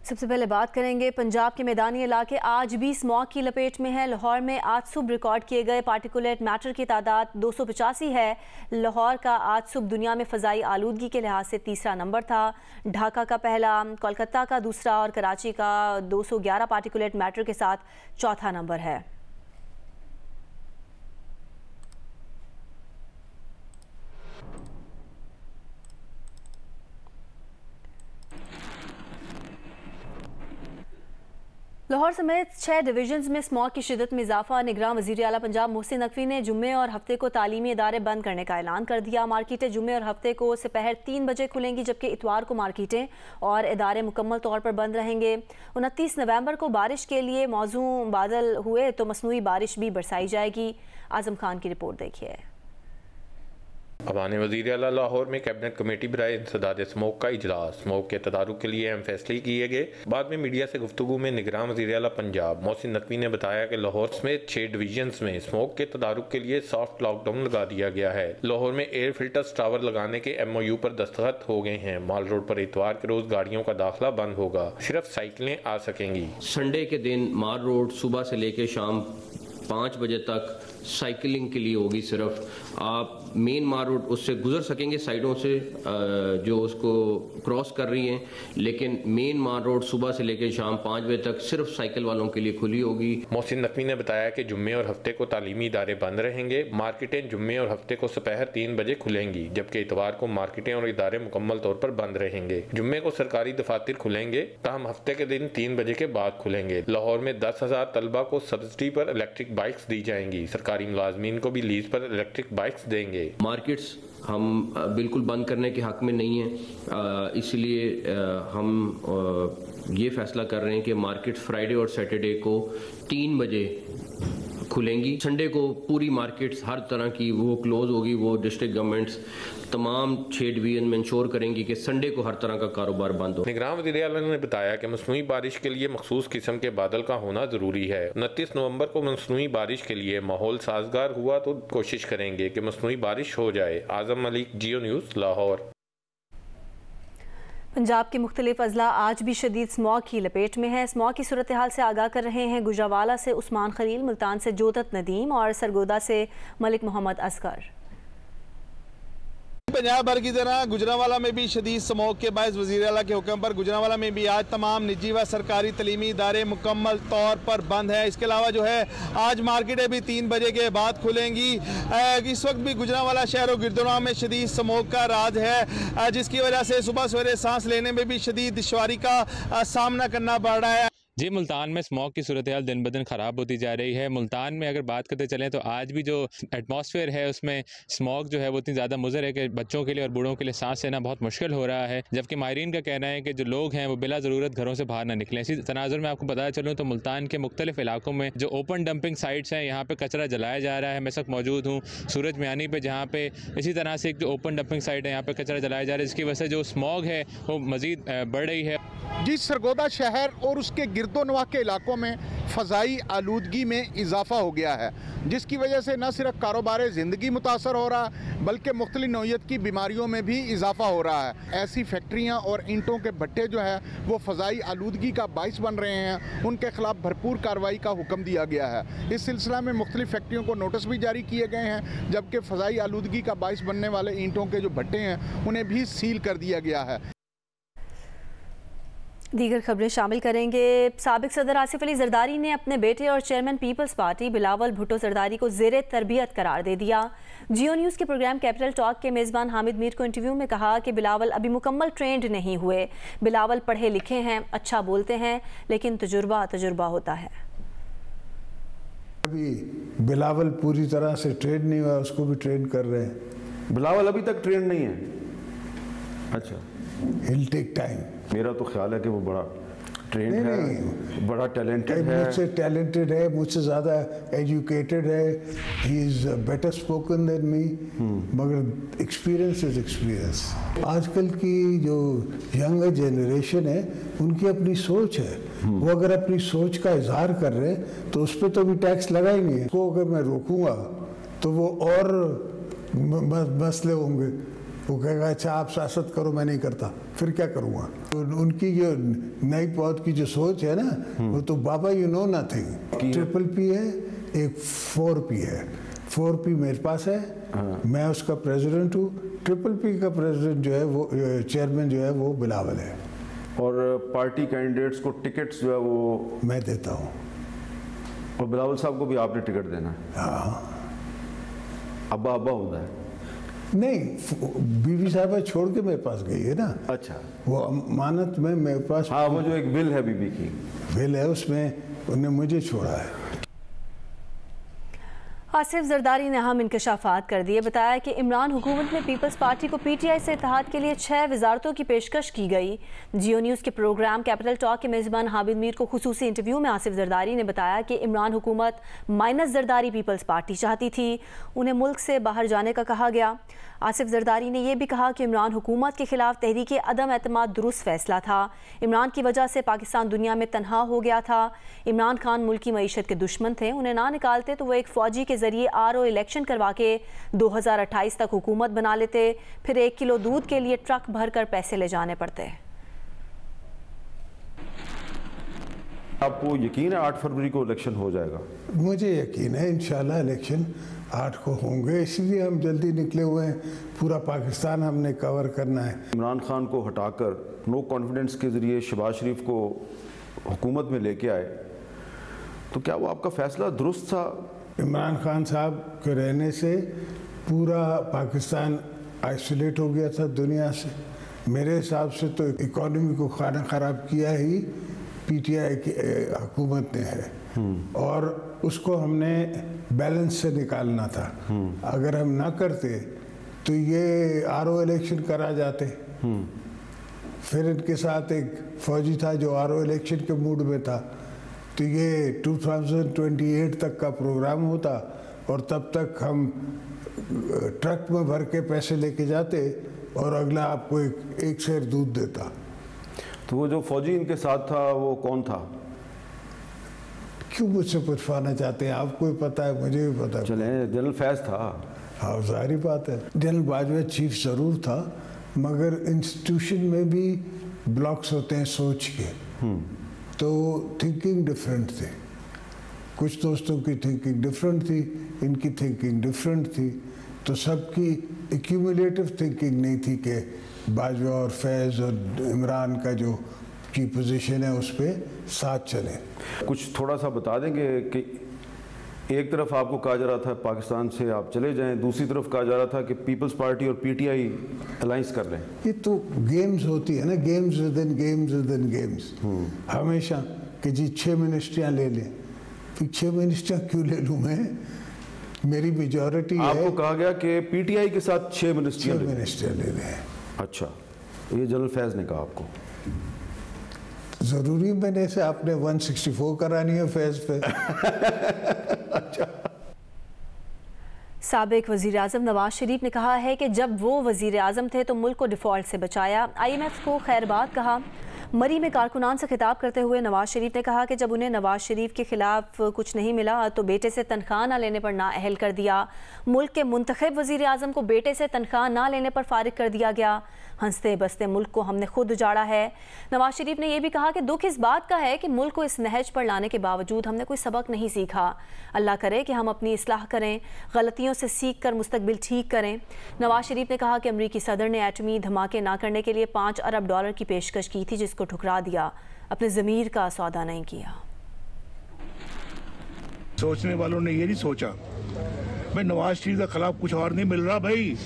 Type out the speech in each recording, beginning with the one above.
सबसे पहले बात करेंगे पंजाब के मैदानी इलाके आज भी स्मॉग की लपेट में है। लाहौर में आज सुबह रिकॉर्ड किए गए पार्टिकुलेट मैटर की तादाद 285 है। लाहौर का आज सुबह दुनिया में फ़ज़ाई आलूदगी के लिहाज से तीसरा नंबर था। ढाका का पहला, कोलकाता का दूसरा और कराची का 211 पार्टिकुलेट मैटर के साथ चौथा नंबर है। लाहौर समेत 6 डिवीजन्स में स्मॉग की शिदत में इजाफा। निगरान वज़ीर आला पंजाब मोहसिन नकवी ने जुम्मे और हफ्ते को तालीमी इदारे बंद करने का ऐलान कर दिया। मार्केटें जुम्मे और हफ्ते को दोपहर 3 बजे खुलेंगी, जबकि इतवार को मार्केटें और इदारे मुकम्मल तौर पर बंद रहेंगे। 29 नवंबर को बारिश के लिए मौजूद बादल हुए तो मसनूई बारिश भी बरसाई जाएगी। आजम खान की रिपोर्ट देखिए। अवाने वज़ीर आला लाहौर में कैबिनेट कमेटी बराए इंसदाद स्मोक का इजलास। स्मोक के तदारुक के लिए अहम फैसले किए गए। बाद में मीडिया से गुफ्तगू में निगरान वज़ीर आला पंजाब मोहसिन नकवी ने बताया कि लाहौर समेत 6 डिवीजन्स में स्मोक के तदारुक के लिए सॉफ्ट लॉकडाउन लगा दिया गया है। लाहौर में एयर फिल्टर्स टावर लगाने के MOU पर दस्तखत हो गए हैं। माल रोड पर इतवार के रोज गाड़ियों का दाखिला बंद होगा, सिर्फ साइकिलें आ सकेंगी। संडे के दिन माल रोड सुबह से लेकर शाम 5 बजे तक साइकिलिंग के लिए होगी। सिर्फ आप मेन मार रोड उससे गुजर सकेंगे साइडों से जो उसको क्रॉस कर रही हैं, लेकिन मेन मार रोड सुबह से लेकर शाम 5 बजे तक सिर्फ साइकिल वालों के लिए खुली होगी। मोहसिन नकवी ने बताया कि जुम्मे और हफ्ते को तालीमी इदारे बंद रहेंगे। मार्केटें जुम्मे और हफ्ते को दोपहर 3 बजे खुलेंगी, जबकि इतवार को मार्केटें और इदारे मुकम्मल तौर पर बंद रहेंगे। जुम्मे को सरकारी दफातर खुलेंगे, तहम हफ्ते के दिन 3 बजे के बाद खुलेंगे। लाहौर में 10,000 तलबा को सब्सिडी पर इलेक्ट्रिक बाइक्स दी जाएंगी। सरकारी मुलाजमीन को भी लीज पर इलेक्ट्रिक बाइक्स देंगे। मार्केट्स हम बिल्कुल बंद करने के हक में नहीं है, इसलिए हम ये फैसला कर रहे हैं कि मार्केट्स फ्राइडे और सैटरडे को 3 बजे खुलेंगी। संडे को पूरी मार्केट्स हर तरह की वो क्लोज होगी। वो डिस्ट्रिक्ट गवर्नमेंट्स तमाम 6 डिवीजन में इंश्योर करेंगी कि संडे को हर तरह का कारोबार बंद हो। निगरान वज़ीर आला ने बताया कि मसनूई बारिश के लिए मखसूस किस्म के बादल का होना जरूरी है। 29 नवंबर को मसनूई बारिश के लिए माहौल साजगार हुआ तो कोशिश करेंगे कि मसनूई बारिश हो जाए। आजम मलिक, जियो न्यूज़, लाहौर। पंजाब के मुख्तलिफ अजला आज भी शदीद स्मॉग की लपेट में है। स्मॉग की सूरत हाल से आगाह कर रहे हैं गुजरावाला से उस्मान खलील, मुल्तान से जोतत नदीम और सरगोदा से मलिक मोहम्मद असगर। पंजाब भर की तरह गुजरावाला में भी शदीद स्मॉग के बायस वज़ीर आला के हुक्म पर गुजरावाला में भी आज तमाम निजी व सरकारी तलीमी इदारे मुकम्मल तौर पर बंद है। इसके अलावा जो है आज मार्केटें भी 3 बजे के बाद खुलेंगी। इस वक्त भी गुजरावाला शहर और गिरदोना में शदीद स्मॉग का राज है, जिसकी वजह से सुबह सवेरे सांस लेने में भी शदीद दुश्वारी का सामना करना पड़ रहा है। जी, मुल्तान में स्मॉग की सूरत हाल दिन ब दिन ख़राब होती जा रही है। मुल्तान में अगर बात करते चलें तो आज भी जो एटमॉस्फेयर है उसमें स्मॉग जो है वो इतनी ज़्यादा मुज़र है कि बच्चों के लिए और बूढ़ों के लिए सांस लेना बहुत मुश्किल हो रहा है। जबकि माहिरीन का कहना है कि जो लोग हैं वो बिला ज़रूरत घरों से बाहर ना निकलें। इसी तनाजुर में आपको बताया चलूँ तो मुल्तान के मुख्तलिफ इलाकों में जो ओपन डंपिंग साइट्स हैं, यहाँ पर कचरा जलाया जा रहा है। मैं इस वक्त मौजूद हूँ सूरज मियानी पे, जहाँ पे इसी तरह से एक जो ओपन डंपिंग साइट है यहाँ पर कचरा जलाया जा रहा है, जिसकी वजह से जो स्मॉग है वो मज़ीद बढ़ रही है। जी, सरगोदा शहर और उसके गिरदोनवा के इलाकों में फ़ज़ाई आलूदगी में इजाफा हो गया है, जिसकी वजह से न सिर्फ कारोबार ज़िंदगी मुतासर हो रहा बल्कि मुख्तलिफ नौइयत की बीमारियों में भी इजाफा हो रहा है। ऐसी फैक्ट्रियाँ और ईंटों के भट्टे जो है वो फ़ज़ाई आलूदगी का बाइस बन रहे हैं। उनके खिलाफ भरपूर कार्रवाई का हुक्म दिया गया है। इस सिलसिला में मुख्तलिफ फैक्ट्रियों को नोटिस भी जारी किए गए हैं, जबकि फ़ज़ाई आलूदगी का बाइस बनने वाले ईंटों के जो भट्टे हैं उन्हें भी सील कर दिया गया है। दीगर खबरें शामिल करेंगे। साबिक सदर आसिफ अली जरदारी ने अपने बेटे और chairman people's party Bilawal Bhutto Zardari को ज़ेरे तरबियत करार दे दिया। जियो न्यूज़ के प्रोग्राम कैपिटल टॉक के मेज़बान हामिद मीर को इंटरव्यू में कहा कि बिलावल अभी मुकम्मल ट्रेंड नहीं हुए। बिलावल पढ़े लिखे हैं, अच्छा बोलते हैं, लेकिन तजुर्बा होता है। अभी बिलावल पूरी तरह से ट्रेंड नहीं हुआ, उसको भी ट्रेंड कर रहे हैं। बिलावल अभी तक ट्रेंड नहीं है। अच्छा, It'll take time। मेरा तो ख्याल है कि वो बड़ा ट्रेंड है, बड़ा टैलेंटेड है, मुझसे टैलेंटेड है, मुझसे ज़्यादा एजुकेटेड है, he is better spoken than me, मगर एक्सपीरियंस इज एक्सपीरियंस। आजकल की जो यंगर जनरेशन है उनकी अपनी सोच है, वो अगर अपनी सोच का इजहार कर रहे हैं तो उस पर तो भी टैक्स लगाएंगे। उसको अगर मैं रोकूंगा तो वो और मसले होंगे। वो कहेगा अच्छा आप सियासत करो, मैं नहीं करता, फिर क्या करूँगा। तो उनकी जो नई पौध की जो सोच है ना, वो तो बाबा you know nothing. Triple P है, एक 4P है। 4P मेरे पास है, मैं उसका प्रेसिडेंट हूँ। ट्रिपल पी का प्रेसिडेंट जो है वो चेयरमैन जो है वो बिलावल है। और पार्टी कैंडिडेट्स को टिकट्स जो है वो मैं देता हूँ। और बिलावल साहब को भी आपने टिकट देना है? हाँ। अब्बा होता है? नहीं, बीवी साहबा छोड़ के मेरे पास गई है ना। अच्छा, वो अमानत में मेरे पास। हाँ, वो जो एक बिल है बीबी की बिल है, उसमें उन्हें मुझे छोड़ा है। आसिफ जरदारी ने अहम इंकशाफात कर दिए। बताया कि इमरान हुकूमत में पीपल्स पार्टी को PTI से इत्तेहाद के लिए 6 वजारतों की पेशकश की गई। जियो न्यूज़ के प्रोग्राम कैपिटल टॉक के मेज़बान हाबिब मीर को खुसूसी इंटरव्यू में आसिफ जरदारी ने बताया कि इमरान हुकूमत माइनस जरदारी पीपल्स पार्टी चाहती थी, उन्हें मुल्क से बाहर जाने का कहा गया। आसिफ जरदारी ने यह भी कहा कि इमरान हुकूमत के खिलाफ तहरीक अदम एतमाद दुरुस्त फैसला था। इमरान की वजह से पाकिस्तान दुनिया में तनहा हो गया था। इमरान खान मुल्क की मईशत के दुश्मन थे, उन्हें ना निकालते तो वो एक फ़ौजी के ज़रिए RO इलेक्शन करवा के 2028 तक हुकूमत बना लेते, फिर 1 किलो दूध के लिए ट्रक भर कर पैसे ले जाने पड़ते। आपको यकीन है 8 फरवरी को इलेक्शन हो जाएगा? मुझे यकीन है इंशाल्लाह इलेक्शन 8 को होंगे, इसलिए हम जल्दी निकले हुए हैं। पूरा पाकिस्तान हमने कवर करना है। इमरान खान को हटाकर नो कॉन्फिडेंस के ज़रिए शहबाज शरीफ को हुकूमत में लेके आए, तो क्या वो आपका फ़ैसला दुरुस्त था? इमरान खान साहब के रहने से पूरा पाकिस्तान आइसोलेट हो गया था दुनिया से। मेरे हिसाब से तो इकॉनमी को खाना ख़राब किया ही PTI की हुकूमत ने है, और उसको हमने बैलेंस से निकालना था। अगर हम ना करते तो ये RO इलेक्शन करा जाते। फिर इनके साथ एक फौजी था जो RO इलेक्शन के मूड में था, तो ये 2028 तक का प्रोग्राम होता, और तब तक हम ट्रक में भर के पैसे लेके जाते और अगला आपको एक शेर दूध देता। तो वो जो फौजी इनके साथ था वो कौन था? क्यों मुझसे पूछवाना चाहते हैं? आपको भी पता है, मुझे भी पता है। चले, जनरल फैज था। हाँ, जाहिर बात है। जनरल बाजवा चीफ ज़रूर था, मगर इंस्टीट्यूशन में भी ब्लॉक्स होते हैं सोच के, तो थिंकिंग डिफरेंट थी। कुछ दोस्तों की थिंकिंग डिफरेंट थी, इनकी थिंकिंग डिफरेंट थी, तो सबकी एक्यूमुलेटिव थिंकिंग नहीं थी कि बाजवा और फैज़ और इमरान का जो की पोजीशन है उस पर साथ चले। कुछ थोड़ा सा बता देंगे कि एक तरफ आपको कहा जा रहा था पाकिस्तान से आप चले जाएं, दूसरी तरफ कहा जा रहा था कि पीपल्स पार्टी और PTI अलाइंस कर लें। ये तो गेम्स होती है ना, games with in games with in games. हमेशा कि जी 6 मिनिस्ट्रियाँ ले लें, फिर 6 मिनिस्ट्रियाँ क्यों ले लूँ मैं? मेरी मेजॉरिटी है। आपको कहा गया कि PTI के साथ 6 मिनिस्ट्रियाँ ले लें। अच्छा, ये जनरल फैज ने कहा आपको? जरूरी मैंने से आपने 164 करानी है फैज पे। अच्छा। साबिक वज़ीर आज़म नवाज शरीफ ने कहा है कि जब वो वज़ीर आज़म थे तो मुल्क को डिफ़ॉल्ट से बचाया, IMF को खैरबाद कहा। मरी में कारकुनान से खिताब करते हुए नवाज शरीफ ने कहा कि जब उन्हें नवाज शरीफ के खिलाफ कुछ नहीं मिला तो बेटे से तनख्वाह ना लेने पर नाअहल कर दिया। मुल्क के मुंतखब वज़ीर आज़म को बेटे से तनख्वाह ना लेने पर फारिग कर दिया गया। हंसते बसते मुल्क को हमने खुद उजाड़ा है। नवाज शरीफ ने यह भी कहा कि दुख इस बात का है कि मुल्क को इस नहज पर लाने के बावजूद हमने कोई सबक नहीं सीखा। अल्लाह करे कि हम अपनी इस्लाह करें, गलतियों से सीख कर मुस्तकबिल ठीक करें। नवाज शरीफ ने कहा कि अमरीकी सदर ने एटमी धमाके ना करने के लिए $5 अरब की पेशकश की थी, जिसको ठुकरा दिया। अपने ज़मीर का सौदा नहीं किया। सोचने वालों ने ये नहीं सोचा भाई नवाज शरीफ के खिलाफ कुछ और नहीं मिल रहा, भाई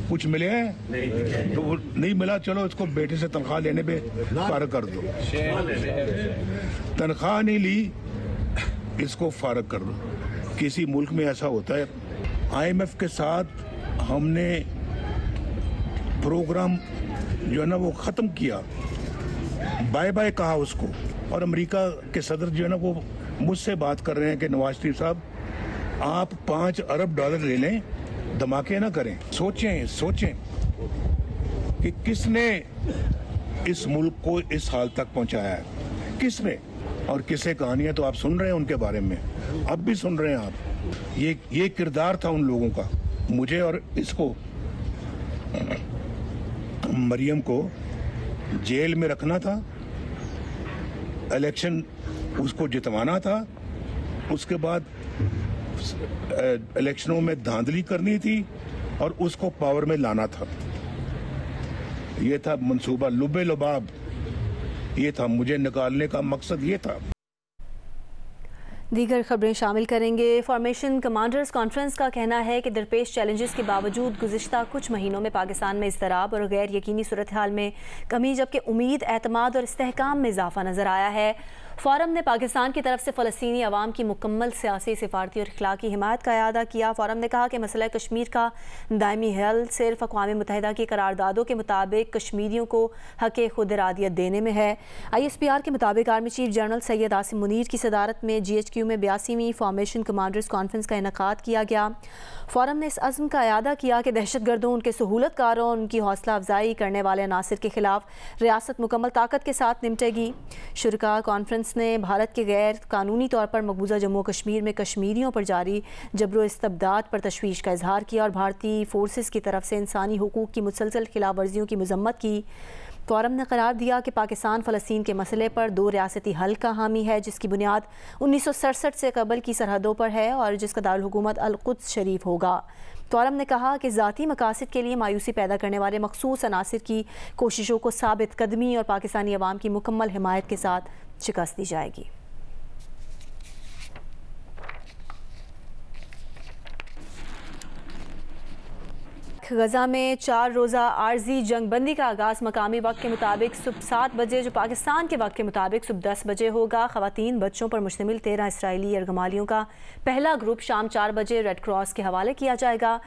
कुछ मिले हैं तो वो नहीं मिला, चलो इसको बेटे से तनख्वाह लेने पे फारग कर दो। तनख्वाह नहीं ली, इसको फारग कर दो। किसी मुल्क में ऐसा होता है। IMF के साथ हमने प्रोग्राम जो है ना वो ख़त्म किया, बाय बाय कहा उसको, और अमेरिका के सदर जो है ना वो मुझसे बात कर रहे हैं कि नवाज शरीफ साहब आप $5 अरब ले लें, धमाके ना करें। सोचें कि किसने इस मुल्क को इस हाल तक पहुंचाया है, किसने, और किसे कहानियां तो आप सुन रहे हैं उनके बारे में, अब भी सुन रहे हैं आप। ये किरदार था उन लोगों का। मुझे और इसको मरियम को जेल में रखना था, इलेक्शन उसको जितवाना था, उसके बाद इलेक्शनों में धांधली करनी थी और उसको पावर में लाना था। ये था मंसूबा, लुबे लुबाब ये था, मुझे निकालने का मकसद ये था। दीगर खबरें शामिल करेंगे। फॉर्मेशन कमांडर्स कॉन्फ्रेंस का कहना है कि दरपेश चैलेंजेस के बावजूद गुज़िश्ता कुछ महीनों में पाकिस्तान में इज़्तिराब और गैर यकीनी सूरत हाल में कमी, जबकि उम्मीद, एतमाद और इस्तेहकाम में इजाफा नज़र आया है। फ़ोरम ने पाकिस्तान की तरफ से फ़लस्तीनी अवाम की मुकम्मल सियासी, सिफारती और इखलाकी हिमायत का इआदा किया। फ़ोरम ने कहा कि मसला कश्मीर का दायमी हल सिर्फ अक़वाम मुत्तहिदा की करारदादों के मुताबिक कश्मीरियों को हक़ खुद इरादियत देने में है। ISPR के मुताबिक army chief general Syed Asim Munir की सदारत में GHQ में 82वीं फॉर्मेशन कमांडर्स कॉन्फ्रेंस का इनेकाद किया गया। फ़ोरम ने इस अज़्म का इआदा किया कि दहशतगर्दों, उनके सहूलतकारों, उनकी हौसला अफजाई करने वाले अनासिर के खिलाफ रियासत मुकम्मल ताकत के साथ निपटेगी। शुरका कॉन्फ्रेंस ने भारत के गैर कानूनी तौर पर मकबूजा जम्मू कश्मीर में कश्मीरियों पर जारी जबरो इस्तबदाद पर तशवीश का इजहार किया और भारतीय फोर्सेस की तरफ से इंसानी हुकूक की मुसलसल खिलाफ वर्जियों की मजम्मत की। फ़ोरम ने करार दिया कि पाकिस्तान फ़लस्तीन के मसले पर 2 रियासती हल का हामी है, जिसकी बुनियाद 1967 से कबल की सरहदों पर है और जिसका दारुल हुकूमत अल-कुद्स शरीफ होगा। फ़ोरम ने कहा कि ज़ाती मकासद के लिए मायूसी पैदा करने वाले मखसूस अनासिर की कोशिशों को साबित कदमी और पाकिस्तानी अवाम की मुकम्मल हिमायत के साथ शिकस्त दी जाएगी। गजा में 4 रोज़ा आर्जी जंगबंदी का आगाज़ मकामी वक्त के मुताबिक सुबह 7 बजे, जो पाकिस्तान के वक्त के मुताबिक सुबह 10 बजे होगा। ख़वातीन, बच्चों पर मुश्तमिल 13 इसराइली यरगमालियों का पहला ग्रुप शाम 4 बजे रेड क्रॉस के हवाले किया जाएगा।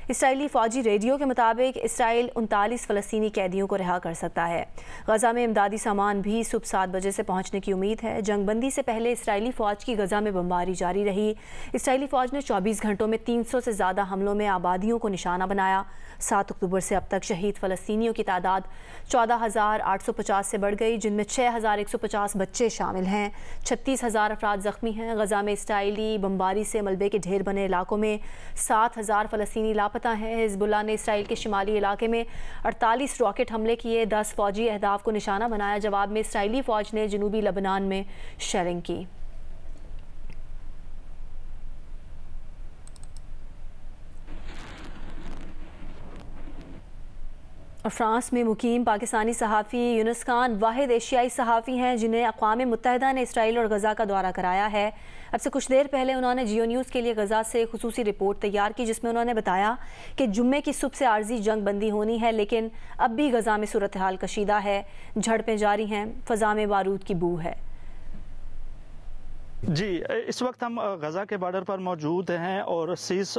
इसराइली फ़ौजी रेडियो के मुताबिक इसराइल 39 फ़लस्तीनी कैदियों को रिहा कर सकता है। गजा में इमदादी सामान भी सुबह 7 बजे से पहुंचने की उम्मीद है। जंगबंदी से पहले इसराइली फ़ौज की गजा में बमबारी जारी रही। इसराइली फ़ौज ने 24 घंटों में 300 से ज़्यादा हमलों में आबादियों को निशाना बनाया। 7 अक्टूबर से अब तक शहीद फ़लस्तीनियों की तादाद 14,850 से बढ़ गई, जिनमें 6,150 बच्चे शामिल हैं। 36,000 अफराद ज़ख्मी हैं। गजा में इसराइली बमबारी से मलबे के ढेर बने इलाकों में 7,000 फ़लस्तीनी लापता हैं। हिज़्बुल्लाह ने इसराइल के शिमाली इलाके में 48 रॉकेट हमले किए, 10 फ़ौजी अहदाफ को निशाना बनाया। जवाब में इसराइली फ़ौज ने जनूबी लबनान में शेलिंग की। और फ्रांस में मुकीम पाकिस्तानी सहाफ़ी यूनुस खान वाहिद एशियाई सहाफ़ी हैं जिन्हें अक़वाम मुत्तहिदा ने इसराइल और गज़ा का दौरा कराया है। अब से कुछ देर पहले उन्होंने जियो न्यूज़ के लिए गज़ा से खुसूसी रिपोर्ट तैयार की, जिसमें उन्होंने बताया कि जुम्मे की सुबह से आर्जी जंग बंदी होनी है, लेकिन अब भी गज़ा में सूरत हाल कशीदा है। झड़पें जारी हैं, फ़ज़ा में बारूद की बू है। जी, इस वक्त हम गज़ा के बॉर्डर पर मौजूद हैं और सीज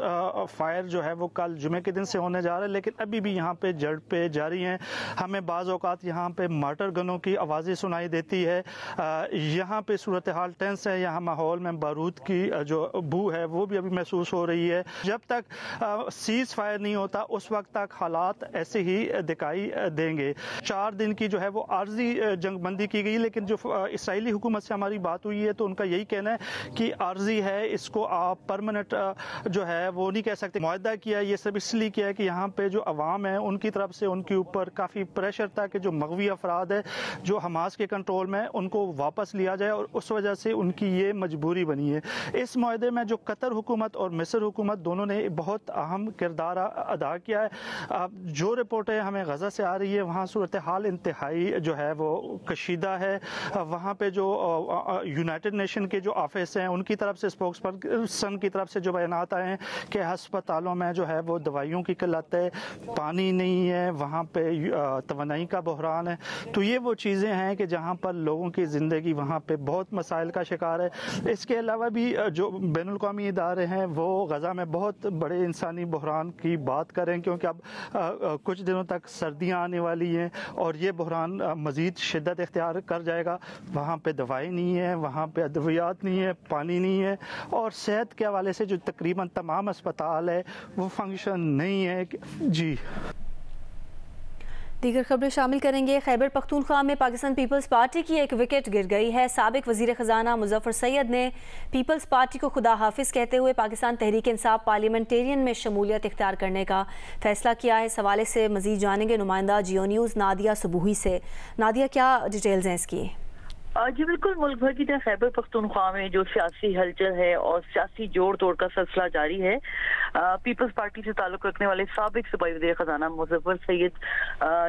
फायर जो है वो कल जुमे के दिन से होने जा रहा है, लेकिन अभी भी यहाँ पे झड़पें जारी हैं। हमें बाज़ औक़ात यहाँ पे मार्टर गनों की आवाज़ें सुनाई देती है। यहाँ पे सूरत हाल टेंस है। यहाँ माहौल में बारूद की जो बू है वो भी अभी महसूस हो रही है। जब तक सीज फायर नहीं होता उस वक्त तक हालात ऐसे ही दिखाई देंगे। 4 दिन की जो है वो आर्जी जंगबंदी की गई, लेकिन जो इसराइली हुकूमत से हमारी बात हुई है तो उनका यही कहना है कि आर्जी है, इसको आप परमानेंट जो है वो नहीं कह सकते। मुआहदा किया ये सब इसलिए किया है कि यहाँ पे जो अवाम है उनकी तरफ से उनके ऊपर काफ़ी प्रेशर था कि जो मगवी अफराद है जो हमास के कंट्रोल में उनको वापस लिया जाए, और उस वजह से उनकी ये मजबूरी बनी है। इस मुआहदे में जो कतर हुकूमत और मिस्र हुकूमत दोनों ने बहुत अहम किरदार अदा किया है। जो रिपोर्टें हमें गज़ा से आ रही है वहाँ सूरत हाल इंतहाई जो है वो कशीदा है। वहाँ पे जो यूनाइटेड नेशन के जो ऑफिस हैं उनकी तरफ से, स्पोक्स पर्सन की तरफ से जो बयानात आए हैं कि अस्पतालों में जो है वो दवाइयों की किल्लत है, पानी नहीं है, वहाँ पे तवानाई का बहरान है। तो ये वो चीज़ें हैं कि जहाँ पर लोगों की ज़िंदगी वहाँ पे बहुत मसाइल का शिकार है। इसके अलावा भी जो बैनुल अक़वामी इदारे हैं वो गज़ा में बहुत बड़े इंसानी बहरान की बात करें, क्योंकि अब कुछ दिनों तक सर्दियाँ आने वाली हैं और ये बहरान मज़ीद शिद्दत इख्तियार कर जाएगा। वहाँ पे दवाई नहीं है, वहाँ पे अद्वियात नहीं है, पानी नहीं है, और सेहत के हवाले से जो तकरीबन तमाम अस्पताल है वो फंक्शन नहीं है। जी, दीगर खबरें शामिल करेंगे। खैबर पख्तूनख्वा में पाकिस्तान पीपल्स पार्टी की एक विकेट गिर गई है। साबिक वजीर खजाना मुजफ्फर सैयद ने पीपल्स पार्टी को खुदा हाफिज कहते हुए पाकिस्तान तहरीक इंसाफ पार्लियामेंटेरियन में शमूलियत इख्तियार करने का फैसला किया है। इस हवाले से मजीद जानेंगे नुमाइंदा जियो न्यूज़ नादिया सुबूही से। नादिया, क्या डिटेल्स हैं इसकी? जी बिल्कुल, मुल्क भर की तरह खैबर पख्तूनख्वा में जो सियासी हलचल है और सियासी जोड़ तोड़ का सिलसिला जारी है। पीपल्स पार्टी से ताल्लुक रखने वाले साबिक सूबाई वज़ीर ख़ज़ाना मुजफ्फर सैयद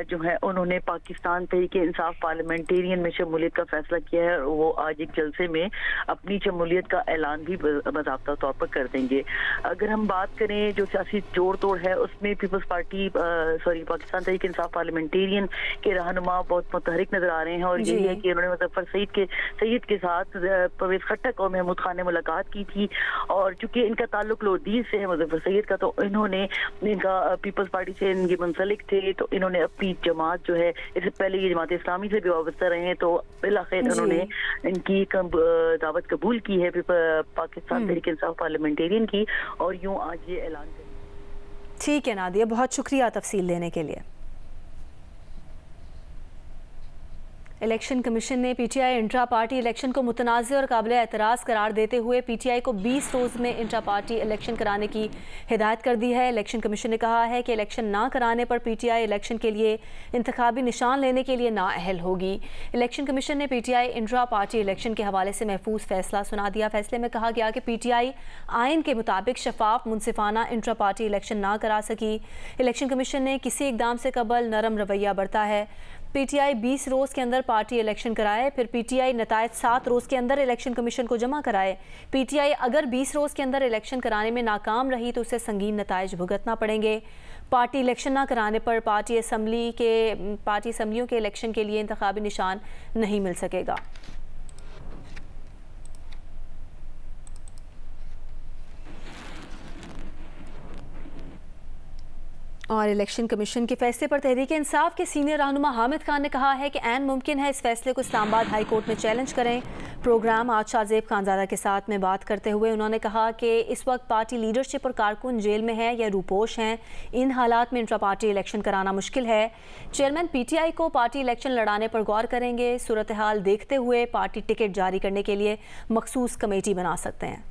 जो है उन्होंने पाकिस्तान तहरीक इंसाफ पार्लियामेंटेरियन में शमूलियत का फैसला किया है और वो आज एक जलसे में अपनी शमूलियत का ऐलान भी बाज़ाब्ता तौर पर कर देंगे। अगर हम बात करें जो सियासी जोड़ तोड़ है उसमें peoples party Pakistan Tehreek Insaf parliamentarian के रहनुमा बहुत मुतहरिक नजर आ रहे हैं और यही है कि उन्होंने मुजफ्फर सईद के साथ परवेज खट्टक और महमूद खान ने मुलाकात की थी और चूंकि इनका ताल्लुक लोधीस से है मुजफ्फर सईद का, तो इन्होंने इनका पीपल्स पार्टी से इनके मुंसलिक थे, तो इन्होंने अपनी जमात जो है इससे पहले ये जमात इस्लामी से भी वाबस्ता रहे हैं, तो बिलाखिर उन्होंने इनकी दावत कबूल की है पाकिस्तान तहरीक इंसाफ पार्लियामेंटेरियन की और यूं आज ये ऐलान करें। ठीक है नादिया, बहुत शुक्रिया तफसील देने के लिए। इलेक्शन कमीशन ने पीटीआई इंट्रा पार्टी इलेक्शन को मुतनाज़ और काबिल एतराज़ करार देते हुए पीटीआई को 20 रोज़ में इंट्रा पार्टी इलेक्शन कराने की हिदायत कर दी है। इलेक्शन कमीशन ने कहा है कि इलेक्शन ना कराने पर पीटीआई इलेक्शन के लिए इंतखाबी निशान लेने के लिए नाअहल होगी। इलेक्शन कमीशन ने पीटीआई इंट्रा पार्टी इलेक्शन के हवाले से महफूज फैसला सुना दिया। फैसले में कहा गया कि पीटीआई आइन के मुताबिक शफाफ मुनसिफाना इंट्रा पार्टी इलेक्शन ना करा सकी। इलेक्शन कमीशन ने किसी इकदाम से कबल नरम रवैया बरता है। पीटीआई 20 रोज़ के अंदर पार्टी इलेक्शन कराए, फिर पीटीआई नतायज 7 रोज़ के अंदर इलेक्शन कमीशन को जमा कराए। पीटीआई अगर 20 रोज़ के अंदर इलेक्शन कराने में नाकाम रही तो उसे संगीन नतायज भुगतना पड़ेंगे। पार्टी इलेक्शन ना कराने पर पार्टी असम्बलियों के इलेक्शन के लिए इंतखाबी निशान नहीं मिल सकेगा। और इलेक्शन कमीशन के फैसले पर तहरीक इंसाफ के सीनियर रहनुमा हामिद खान ने कहा है कि ऐन मुमकिन है इस फैसले को इस्लामाबाद हाई कोर्ट में चैलेंज करें। प्रोग्राम आज शाहजेब खानजादा के साथ में बात करते हुए उन्होंने कहा कि इस वक्त पार्टी लीडरशिप और कारकुन जेल में है या रूपोश हैं। इन हालात में इंट्रा पार्टी इलेक्शन कराना मुश्किल है। चेयरमैन पीटीआई को पार्टी इलेक्शन लड़ाने पर गौर करेंगे। सूरत हाल देखते हुए पार्टी टिकट जारी करने के लिए मखसूस कमेटी बना सकते हैं।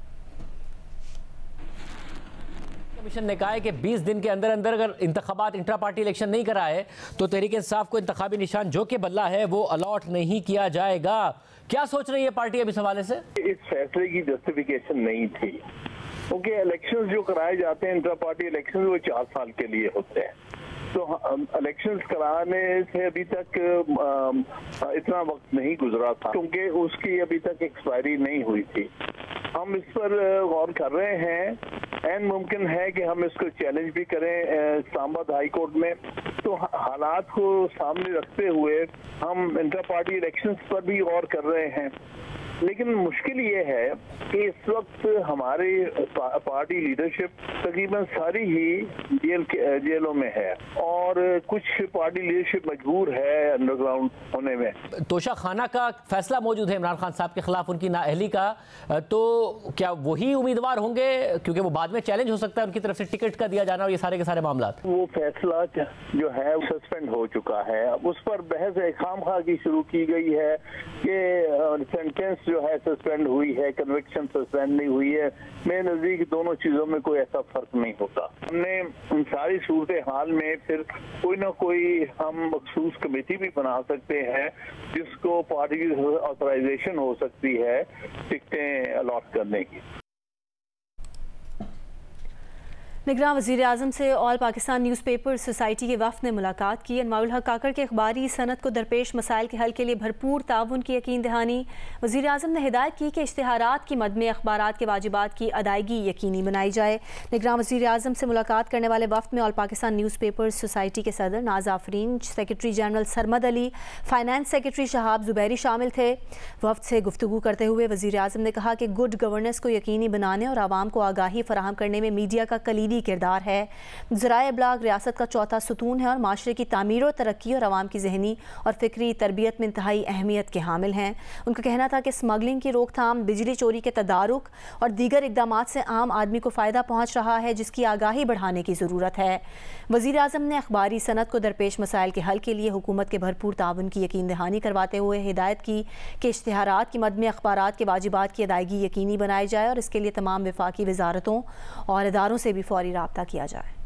कमीशन ने कहा है कि 20 दिन के अंदर अंदर अगर इंतखाबात इंट्रा पार्टी इलेक्शन नहीं कराए तो तहरीक इंसाफ को इंतखाबी निशान जो कि बदला है वो अलॉट नहीं किया जाएगा। क्या सोच रही है पार्टी अब इस हवाले से? इस फैसले की जस्टिफिकेशन नहीं थी क्योंकि इलेक्शंस जो कराए जाते हैं इंट्रा पार्टी इलेक्शन वो 4 साल के लिए होते हैं, तो इलेक्शंस कराने से अभी तक इतना वक्त नहीं गुजरा था क्योंकि उसकी अभी तक एक्सपायरी नहीं हुई थी। हम इस पर गौर कर रहे हैं। ऐन मुमकिन है कि हम इसको चैलेंज भी करें इस्लामाबाद हाई कोर्ट में, तो हालात को सामने रखते हुए हम इंटर पार्टी इलेक्शंस पर भी गौर कर रहे हैं। लेकिन मुश्किल ये है कि इस वक्त हमारी पार्टी लीडरशिप तकरीबन सारी ही जेलों में है और कुछ पार्टी लीडरशिप मजबूर है अंडरग्राउंड होने में। तोशा खाना का फैसला मौजूद है इमरान खान साहब के खिलाफ उनकी नाअहली का, तो क्या वही उम्मीदवार होंगे क्योंकि वो बाद में चैलेंज हो सकता है उनकी तरफ से टिकट का दिया जाना और ये सारे के सारे मामला? वो फैसला जो है सस्पेंड हो चुका है, उस पर बहस खामखा की शुरू की गई है कि सेंटेंस जो है सस्पेंड हुई है, कन्विक्शन सस्पेंड नहीं हुई है। मेरे नजदीक दोनों चीजों में कोई ऐसा फर्क नहीं होता। हमने इन सारी सूरत हाल में फिर कोई ना कोई हम मखसूस कमेटी भी बना सकते हैं जिसको पार्टी की ऑथराइजेशन हो सकती है टिकटें अलॉट करने की। निगरान वज़ीर आज़म से ऑल पाकिस्तान न्यूज़पेपर सोसाइटी के वफ़द ने मुलाकात की। अनवारुल हक काकड़ के अखबारी सनत को दरपेश मसाइल के हल के लिए भरपूर ताउन की यकीन दहानी। वज़ीर आज़म ने हिदायत की कि इश्तिहारात की मद में अखबारात के वाजिबात की अदायगी यकीनी बनाई जाए। निगरान वज़ीर आज़म से मुलाकात करने वाले वफ़द में ऑल पाकिस्तान न्यूज़पेपर सोसाइटी के सदर नाज Afreen, secretary general Sarmad Ali, finance secretary Shahab Zubairi शामिल थे। वफ़द से गुफ्तगू करते हुए वज़ीर आज़म ने कहा कि गुड गवर्नेंस को यकीनी बनाने और आवाम को आगाही फराहम करने में मीडिया का कलीदी कलीदी किरदार है। ज़राए इब्लाग रियासत का चौथा सुतून है और माशरे की तामीर और तरक्की और आवाम की जहनी और फिक्री तरबियत में इंतहाई अहमियत के हामिल हैं। उनका कहना था कि स्मगलिंग की रोकथाम, बिजली चोरी के तदारुक और दीगर इकदामात से आम आदमी को फ़ायदा पहुँच रहा है, जिसकी आगाही बढ़ाने की ज़रूरत है। वज़ीर आज़म ने अखबारी सनत को दरपेश मसाइल के हल के लिए हुकूमत के भरपूर ताउन की यकीन दहानी करवाते हुए हिदायत की कि इश्तिहारात की मद में अखबारात के वाजिबात की अदायगी यकीनी बनाई जाए और इसके लिए तमाम वफाकी वजारतों और इदारों से भी फौरी राब्ता किया जाए।